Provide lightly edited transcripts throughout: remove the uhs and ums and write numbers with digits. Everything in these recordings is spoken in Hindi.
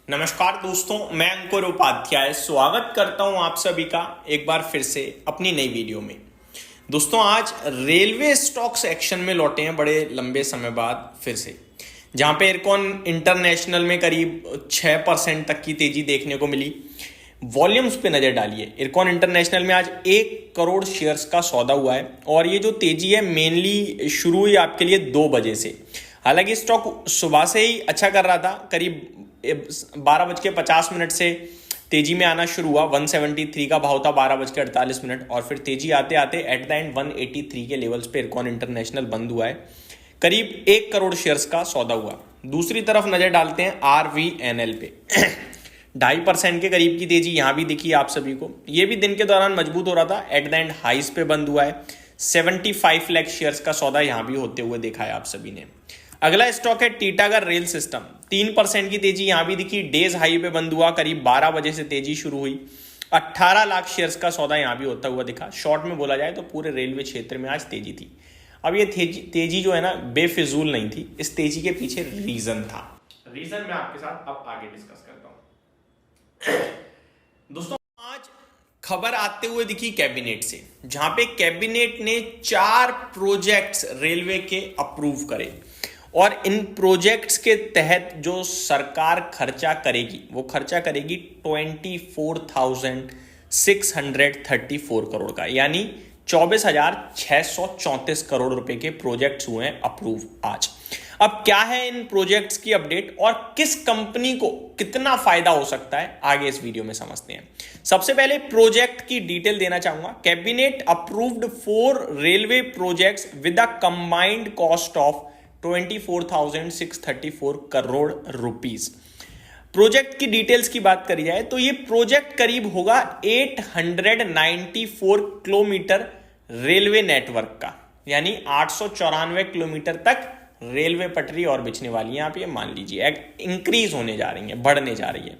नमस्कार दोस्तों, मैं अंकुर उपाध्याय स्वागत करता हूं आप सभी का एक बार फिर से अपनी नई वीडियो में। दोस्तों, आज रेलवे स्टॉक्स एक्शन में लौटे हैं बड़े लंबे समय बाद फिर से, जहां पे इरकॉन इंटरनेशनल में करीब 6% तक की तेजी देखने को मिली। वॉल्यूम्स पे नजर डालिए, इरकॉन इंटरनेशनल में आज 1 करोड़ शेयर्स का सौदा हुआ है और ये जो तेजी है मेनली शुरू हुई आपके लिए 2 बजे से। हालांकि स्टॉक सुबह से ही अच्छा कर रहा था, करीब 12:50 से तेजी में आना शुरू हुआ। 173 का भाव था 12:48 और फिर तेजी आते आते एट द एंड 183 के लेवल्स पे इरकॉन इंटरनेशनल बंद हुआ है। करीब 1 करोड़ शेयर्स का सौदा हुआ। दूसरी तरफ नजर डालते हैं RVNL पे 2.5% के करीब की तेजी यहां भी दिखी आप सभी को। यह भी दिन के दौरान मजबूत हो रहा था, एट द एंड हाइस पे बंद हुआ है। 75 लाख शेयर्स का सौदा यहां भी होते हुए देखा है आप सभी ने। अगला स्टॉक है टीटागढ़ रेल सिस्टम। 3% की तेजी यहां भी दिखी, डेज हाई पे बंद हुआ, करीब 12 बजे से तेजी शुरू हुई। 18 लाख शेयर्स का सौदा यहां भी होता हुआ दिखा। शॉर्ट में बोला जाए तो पूरे रेलवे क्षेत्र में आज तेजी थी। अब ये तेजी जो है ना, बेफिजूल नहीं थी, इस तेजी के पीछे रीजन था। रीजन मैं आपके साथ अब आगे डिस्कस करता हूं। दोस्तों, आज खबर आते हुए दिखी कैबिनेट से, जहां पे कैबिनेट ने 4 प्रोजेक्ट्स रेलवे के अप्रूव करे और इन प्रोजेक्ट्स के तहत जो सरकार खर्चा करेगी वो खर्चा करेगी 24,634 करोड़ का, यानी 24,634 करोड़ रुपए के प्रोजेक्ट्स हुए हैं अप्रूव आज। अब क्या है इन प्रोजेक्ट्स की अपडेट और किस कंपनी को कितना फायदा हो सकता है, आगे इस वीडियो में समझते हैं। सबसे पहले प्रोजेक्ट की डिटेल देना चाहूंगा। Cabinet approved 4 railway projects with a combined cost of 24,634 crore rupees. Project की डिटेल्स की बात करी जाए तो ये प्रोजेक्ट करीब होगा 894 किलोमीटर रेलवे नेटवर्क का, यानी 894 किलोमीटर तक रेलवे पटरी और बिछने वाली है। आप ये मान लीजिए इंक्रीज होने जा रही है, बढ़ने जा रही है।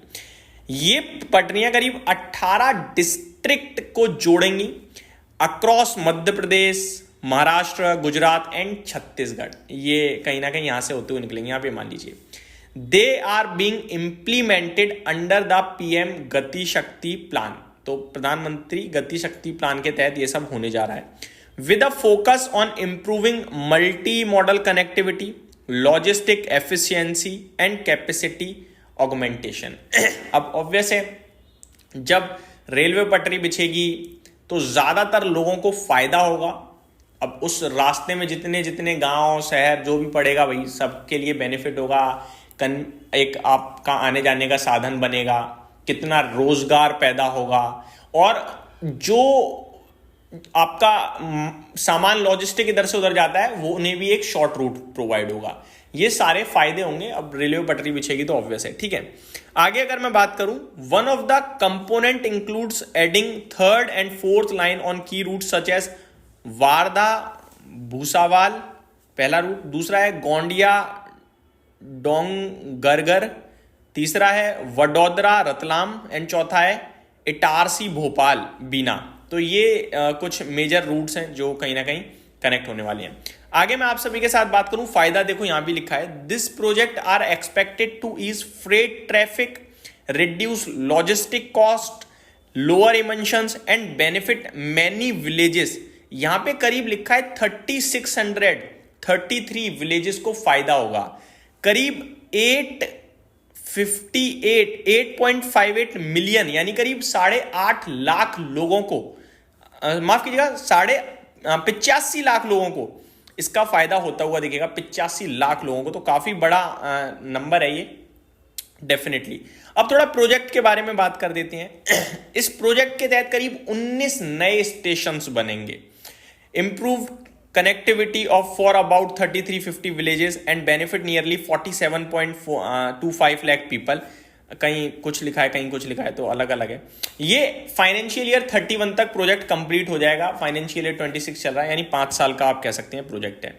ये पटरियां करीब 18 डिस्ट्रिक्ट को जोड़ेंगी अक्रॉस मध्य प्रदेश, महाराष्ट्र, गुजरात एंड छत्तीसगढ़। ये कहीं ना कहीं यहां से होते हुए निकलेंगे। आप ये मान लीजिए they are being implemented under the PM Gati शक्ति प्लान। तो प्रधानमंत्री गति शक्ति प्लान के तहत ये सब होने जा रहा है, with a focus on improving multi modal connectivity, logistic efficiency and capacity augmentation. अब ऑब्वियस है, जब रेलवे पटरी बिछेगी तो ज्यादातर लोगों को फायदा होगा। अब उस रास्ते में जितने जितने गांव शहर जो भी पड़ेगा भाई, सबके लिए बेनिफिट होगा। एक आपका आने जाने का साधन बनेगा, कितना रोजगार पैदा होगा और जो आपका सामान लॉजिस्टिक इधर से उधर जाता है वो उन्हें भी एक शॉर्ट रूट प्रोवाइड होगा। ये सारे फायदे होंगे। अब रेलवे पटरी बिछेगी तो ऑब्वियस है, ठीक है। आगे अगर मैं बात करूं, one of the component includes adding 3rd and 4th line on की रूट सच एज वारदा भूसावाल, पहला रूट। दूसरा है गोंडिया डोंगरगर, तीसरा है वडोदरा रतलाम एंड चौथा है इटारसी भोपाल बीना। तो ये कुछ मेजर रूट्स हैं जो कहीं ना कहीं कनेक्ट होने वाले हैं। आगे मैं आप सभी के साथ बात करूं, फायदा देखो यहां भी लिखा है, this project are expected to ease freight traffic, reduce logistic cost, lower emissions and benefit many villages. यहां पे करीब लिखा है 3633 विलेजेस को फायदा होगा। करीब 858 मिलियन यानी करीब 8.5 लाख लोगों को, माफ कीजिएगा 85 लाख लोगों को इसका फायदा होता हुआ दिखेगा। 85 लाख लोगों को, तो काफी बड़ा नंबर है ये डेफिनेटली। अब थोड़ा प्रोजेक्ट के बारे में बात कर देते हैं। इस प्रोजेक्ट के तहत करीब 19 नए स्टेशन बनेंगे। Improve connectivity of for about 3350 villages and benefit nearly 47.25 lakh people। कहीं कुछ लिखा है कहीं कुछ लिखा है, तो अलग अलग है। ये फाइनेंशियल ईयर 31 तक प्रोजेक्ट कंप्लीट हो जाएगा। फाइनेंशियल ईयर 26 चल रहा है, यानी 5 साल का आप कह सकते हैं प्रोजेक्ट है।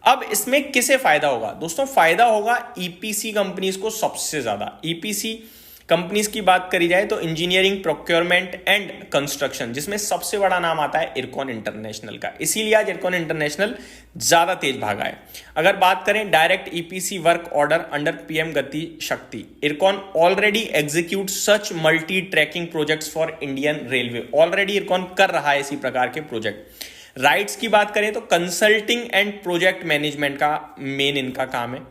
अब इसमें किसे फायदा होगा दोस्तों? फायदा होगा EPC कंपनीज को सबसे ज्यादा। EPC कंपनीज की बात करी जाए तो इंजीनियरिंग, प्रोक्योरमेंट एंड कंस्ट्रक्शन, जिसमें सबसे बड़ा नाम आता है इरकॉन इंटरनेशनल का, इसीलिए आज इरकॉन इंटरनेशनल ज्यादा तेज भागा है। अगर बात करें direct EPC work order under PM गति शक्ति, IRCON already execute such multi tracking projects for Indian railway, already IRCON कर रहा है इसी प्रकार के प्रोजेक्ट। राइट्स की बात करें तो कंसल्टिंग एंड प्रोजेक्ट मैनेजमेंट का मेन इनका काम है,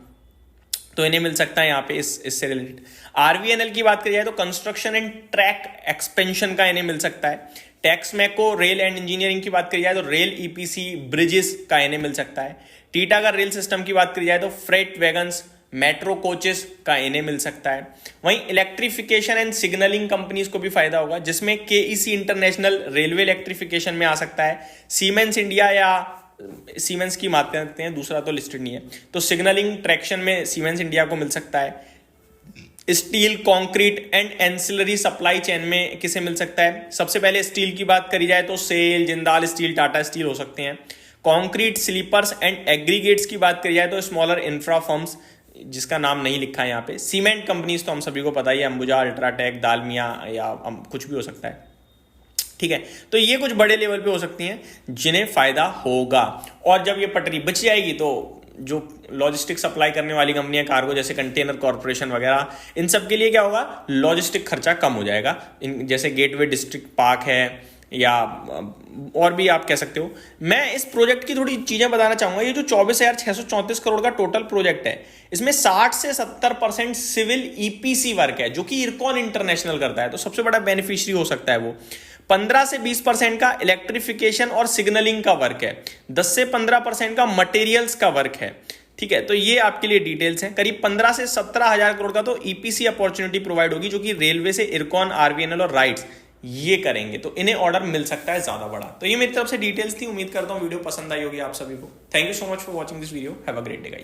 तो इन्हें मिल सकता है यहाँ पे इससे रिलेटेड। आरवीएनएल की बात करी जाए तो कंस्ट्रक्शन एंड ट्रैक एक्सपेंशन का इन्हें मिल सकता है। टैक्स मैको रेल एंड इंजीनियरिंग की बात करी जाए तो रेल ईपीसी ब्रिजेस का इन्हें मिल सकता है। टीटागढ़ रेल सिस्टम की बात करी जाए तो फ्रेट वैगन्स, मेट्रो कोचेस का इन्हें मिल सकता है। वहीं इलेक्ट्रिफिकेशन एंड सिग्नलिंग कंपनीज को भी फायदा होगा, जिसमें केईसी इंटरनेशनल रेलवे इलेक्ट्रिफिकेशन में आ सकता है, सीमेंस इंडिया या सीमेंस की बात करते हैं, दूसरा तो लिस्टेड नहीं है, तो सिग्नलिंग ट्रैक्शन में सीमेंस इंडिया को मिल सकता है। Steel, concrete and ancillary supply chain में किसे मिल सकता है? सबसे पहले स्टील की बात करी जाए तो सेल, जिंदाल स्टील, टाटा स्टील हो सकते हैं। कंक्रीट, स्लीपर्स एंड एग्रीगेट्स की बात करी जाए तो स्मॉलर इंफ्रा फर्म्स, जिसका नाम नहीं लिखा है यहाँ पे। सीमेंट कंपनीज तो हम सभी को पता ही है, अंबुजा, अल्ट्राटेक, दालमिया या कुछ भी हो सकता है, ठीक है। तो ये कुछ बड़े लेवल पे हो सकती हैं जिन्हें फायदा होगा। और जब ये पटरी बच जाएगी तो जो लॉजिस्टिक सप्लाई करने वाली कंपनियां, कार्गो जैसे कंटेनर कॉर्पोरेशन वगैरह, इन सब के लिए क्या होगा, लॉजिस्टिक खर्चा कम हो जाएगा। जैसे गेटवे डिस्ट्रिक्ट पार्क है या और भी आप कह सकते हो। मैं इस प्रोजेक्ट की थोड़ी चीजें बताना चाहूंगा। ये जो 24,634 करोड़ का टोटल प्रोजेक्ट है, इसमें 60 से 70% सिविल ईपीसी वर्क है, जो कि इरकॉन इंटरनेशनल करता है, तो सबसे बड़ा बेनिफिशियरी हो सकता है वो। 15 से 20% का इलेक्ट्रिफिकेशन और सिग्नलिंग का वर्क है, 10 से 15% का मटेरियल्स का वर्क है, ठीक है। तो ये आपके लिए डिटेल्स हैं। करीब 15 से 17,000 करोड़ का तो ईपीसी अपॉर्चुनिटी प्रोवाइड होगी, जो कि रेलवे से इरकॉन, आरवीएनएल और राइट्स ये करेंगे, तो इन्हें ऑर्डर मिल सकता है ज्यादा बड़ा। तो ये मेरी तरफ से डिटेल्स थी, उम्मीद करता हूं वीडियो पसंद आई होगी आप सभी को। Thank you so much for watching this video, have a great day guys.